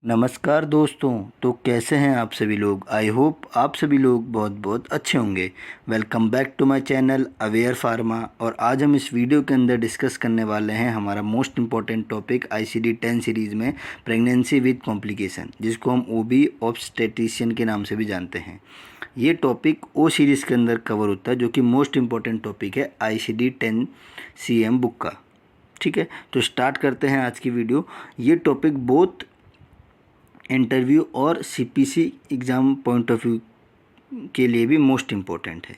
नमस्कार दोस्तों। तो कैसे हैं आप सभी लोग। आई होप आप सभी लोग बहुत बहुत अच्छे होंगे। Welcome back to my channel Aware Pharma. और आज हम इस वीडियो के अंदर डिस्कस करने वाले हैं हमारा most important topic ICD-10 series में प्रेगनेंसी विद कॉम्प्लिकेशन, जिसको हम OB ऑब्स्टेट्रिशियन के नाम से भी जानते हैं। ये टॉपिक ओ सीरीज़ के अंदर कवर होता है, जो कि मोस्ट इम्पॉर्टेंट टॉपिक है ICD-10 CM बुक का। ठीक है, तो स्टार्ट करते हैं आज की वीडियो। ये टॉपिक बहुत इंटरव्यू और CPC exam point of view के लिए भी मोस्ट इम्पोर्टेंट है।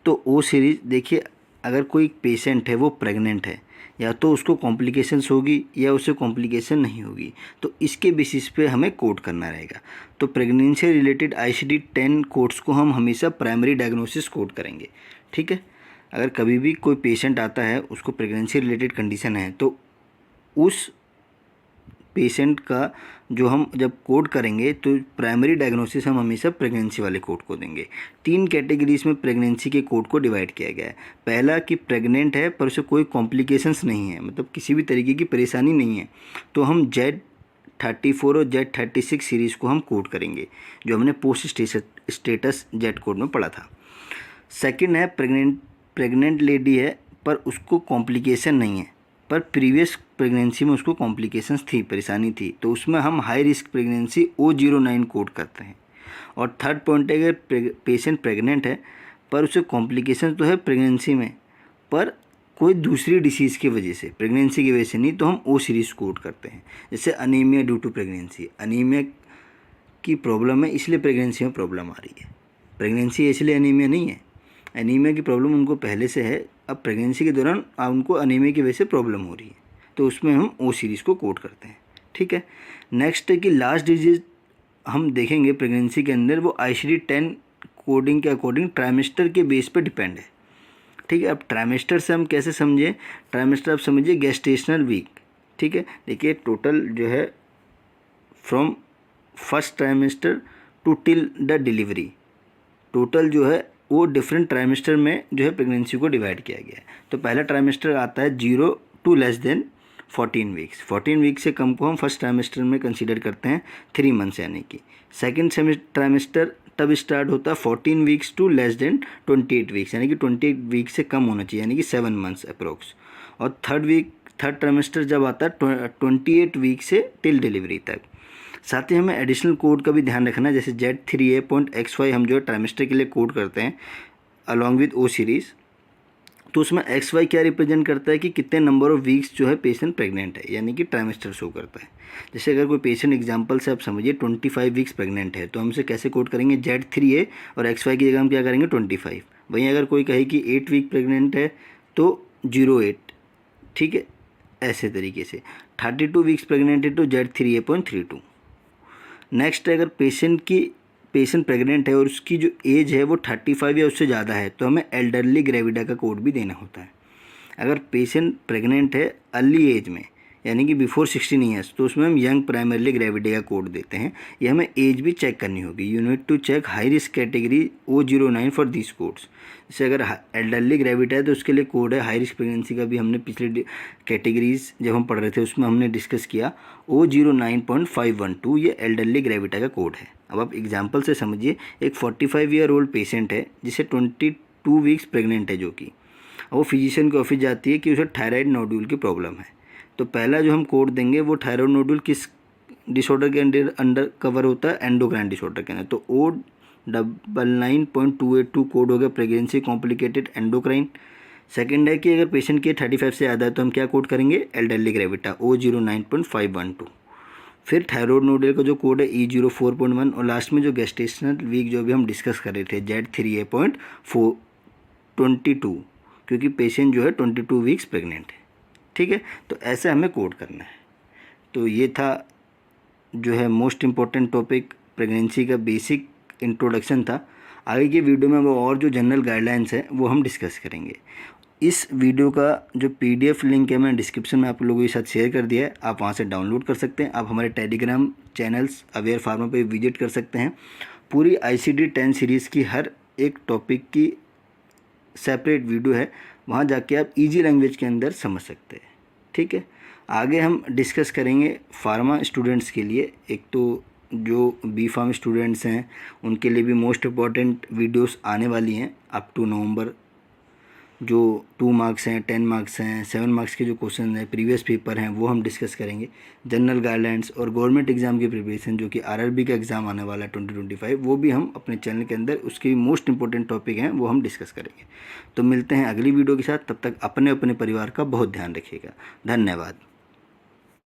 तो वो सीरीज़ देखिए, अगर कोई पेशेंट है वो प्रेग्नेंट है, या तो उसको कॉम्प्लिकेशंस होगी या उसे कॉम्प्लिकेशन नहीं होगी, तो इसके बेसिस पे हमें कोड करना रहेगा। तो प्रेगनेंसी रिलेटेड ICD-10 कोड्स को हम हमेशा प्राइमरी डायग्नोसिस कोड करेंगे। ठीक है, अगर कभी भी कोई पेशेंट आता है, उसको प्रेगनेंसी रिलेटेड कंडीशन है, तो उस पेशेंट का जो हम जब कोड करेंगे तो प्राइमरी डायग्नोसिस हम हमेशा प्रेगनेंसी वाले कोड को देंगे। 3 कैटेगरीज में प्रेगनेंसी के कोड को डिवाइड किया गया है। पहला कि प्रेग्नेंट है पर उसे कोई कॉम्प्लिकेशंस नहीं है, मतलब किसी भी तरीके की परेशानी नहीं है, तो हम Z34 और Z36 सीरीज़ को हम कोड करेंगे, जो हमने पोस्ट स्टेटस जेड कोड में पढ़ा था। सेकेंड है प्रेग्नेंट लेडी है पर उसको कॉम्प्लिकेशन नहीं है, पर प्रीवियस प्रेगनेंसी में उसको कॉम्प्लिकेशंस थी, परेशानी थी, तो उसमें हम high risk pregnancy O09 code करते हैं। और थर्ड पॉइंट है, अगर पेशेंट प्रेग्नेंट है पर उसे कॉम्प्लिकेशन तो है प्रेगनेंसी में, पर कोई दूसरी डिसीज़ की वजह से, प्रेगनेंसी की वजह से नहीं, तो हम O सीरीज़ कोड करते हैं। जैसे anaemia due to pregnancy, anaemia की प्रॉब्लम है इसलिए प्रेगनेंसी में प्रॉब्लम आ रही है, प्रेगनेंसी इसलिए अनीमिया नहीं है। एनीमिया की प्रॉब्लम उनको पहले से है, अब प्रेगनेंसी के दौरान उनको अनीमिया की वजह से प्रॉब्लम हो रही है, तो उसमें हम O सीरीज़ को कोड करते हैं। ठीक है, नेक्स्ट है कि लास्ट डिजीज हम देखेंगे प्रेगनेंसी के अंदर, वो ICD-10 कोडिंग के अकॉर्डिंग ट्राइमेस्टर के बेस पे डिपेंड है। ठीक है, अब ट्राइमेस्टर से हम कैसे समझे, ट्राइमेस्टर आप समझिए गेस्टेशनल वीक। ठीक है, देखिए टोटल जो है from first trimester to till the delivery, total जो है वो डिफरेंट ट्राइमेस्टर में जो है प्रेगनेंसी को डिवाइड किया गया है। तो पहला ट्राइमेस्टर आता है 0 to less than 14 weeks. 14 week से कम को हम फर्स्ट ट्राइमेस्टर में कंसीडर करते हैं 3 मंथ्स, यानी कि सेकेंड ट्राइमेस्टर तब स्टार्ट होता है 14 weeks to less than 28 weeks, यानी कि 28 वीक से कम होना चाहिए, यानी कि 7 मंथ्स अप्रोक्स। और थर्ड ट्राइमेस्टर जब आता है 28 वीक से टिल डिलीवरी तक। साथ ही हमें एडिशनल कोड का भी ध्यान रखना है, जैसे Z3A.XY हम जो है ट्राइमेस्टर के लिए कोड करते हैं अलॉन्ग विद O सीरीज़। तो उसमें XY क्या रिप्रेजेंट करता है कि कितने नंबर ऑफ वीक्स जो है पेशेंट प्रेग्नेंट है, यानी कि ट्राइमेस्टर शो करता है। जैसे अगर कोई पेशेंट एग्जांपल से आप समझिए 25 वीक्स प्रेग्नेंट है, तो हम उसे कैसे कोड करेंगे, Z3A और XY की जगह हम क्या करेंगे 25। वहीं अगर कोई कहे कि 8 वीक प्रेग्नेंट है तो 08। ठीक है, ऐसे तरीके से 32 वीक्स प्रेग्नेंट है तो Z3A.32। नेक्स्ट है, अगर पेशेंट प्रेग्नेंट है और उसकी जो एज है वो 35 या उससे ज़्यादा है, तो हमें एल्डरली ग्रेविडा का कोड भी देना होता है। अगर पेशेंट प्रेग्नेंट है अर्ली एज में, यानी कि बिफोर 16 ईयर्स, तो उसमें हम यंग प्राइमरली ग्रेविडा का कोड देते हैं। ये हमें एज भी चेक करनी होगी। You need to check high risk category O09 for this codes. जैसे अगर एल्डरली ग्रेविडा है तो उसके लिए कोड है, हाई रिस्क प्रेगनेंसी का भी हमने पिछले कैटेगरीज जब हम पढ़ रहे थे उसमें हमने डिस्कस किया, O09.512, ये एल्डरली ग्रेविडा का कोड है। अब आप एग्जाम्पल से समझिए, एक 45 ईयर ओल्ड पेशेंट है जिसे 22 वीक्स प्रेग्नेंट है, जो कि वो फिजिशियन के ऑफिस जाती है कि उसे थायराइड नोड्यूल की प्रॉब्लम है। तो पहला जो हम कोड देंगे वो थायराइड नोड्यूल किस डिसऑर्डर के अंडर कवर होता है, एंडोक्राइन डिसऑर्डर के अंदर, तो O99.282 कोड हो गया प्रेगनेंसी कॉम्प्लिकेटेड एंडोक्राइन। सेकेंड है कि अगर पेशेंट के 35 से ज़्यादा है तो हम क्या कोड करेंगे, एल्डरली ग्रेविटा O09.512। फिर थायराइड नोडल का जो कोड है E04.1, और लास्ट में जो गेस्टेशनल वीक जो भी हम डिस्कस कर रहे थे Z3A.422, क्योंकि पेशेंट जो है 22 वीक्स प्रेग्नेंट है। ठीक है, तो ऐसे हमें कोड करना है। तो ये था जो है मोस्ट इम्पॉर्टेंट टॉपिक, प्रेगनेंसी का बेसिक इंट्रोडक्शन था। आगे की वीडियो में वो और जो जनरल गाइडलाइंस है वो हम डिस्कस करेंगे। इस वीडियो का जो PDF लिंक है मैंने डिस्क्रिप्शन में आप लोगों के साथ शेयर कर दिया है, आप वहाँ से डाउनलोड कर सकते हैं। आप हमारे टेलीग्राम चैनल्स अवेयर फार्मा पे विजिट कर सकते हैं। पूरी ICD-10 सीरीज़ की हर एक टॉपिक की सेपरेट वीडियो है, वहाँ जाके आप इजी लैंग्वेज के अंदर समझ सकते हैं। ठीक है, आगे हम डिस्कस करेंगे फार्मा स्टूडेंट्स के लिए। एक तो जो बी फार्म स्टूडेंट्स हैं उनके लिए भी मोस्ट इम्पॉर्टेंट वीडियोस आने वाली हैं अप टू नवंबर। जो 2 मार्क्स हैं, 10 मार्क्स हैं, 7 मार्क्स के जो क्वेश्चन हैं, प्रीवियस पेपर हैं, वो हम डिस्कस करेंगे। जनरल गाइडलाइंस और गवर्नमेंट एग्ज़ाम की प्रिपरेशन, जो कि आरआरबी का एग्ज़ाम आने वाला है 2025, वो भी हम अपने चैनल के अंदर उसके मोस्ट इंपॉर्टेंट टॉपिक हैं वो हम डिस्कस करेंगे। तो मिलते हैं अगली वीडियो के साथ, तब तक अपने अपने परिवार का बहुत ध्यान रखिएगा। धन्यवाद।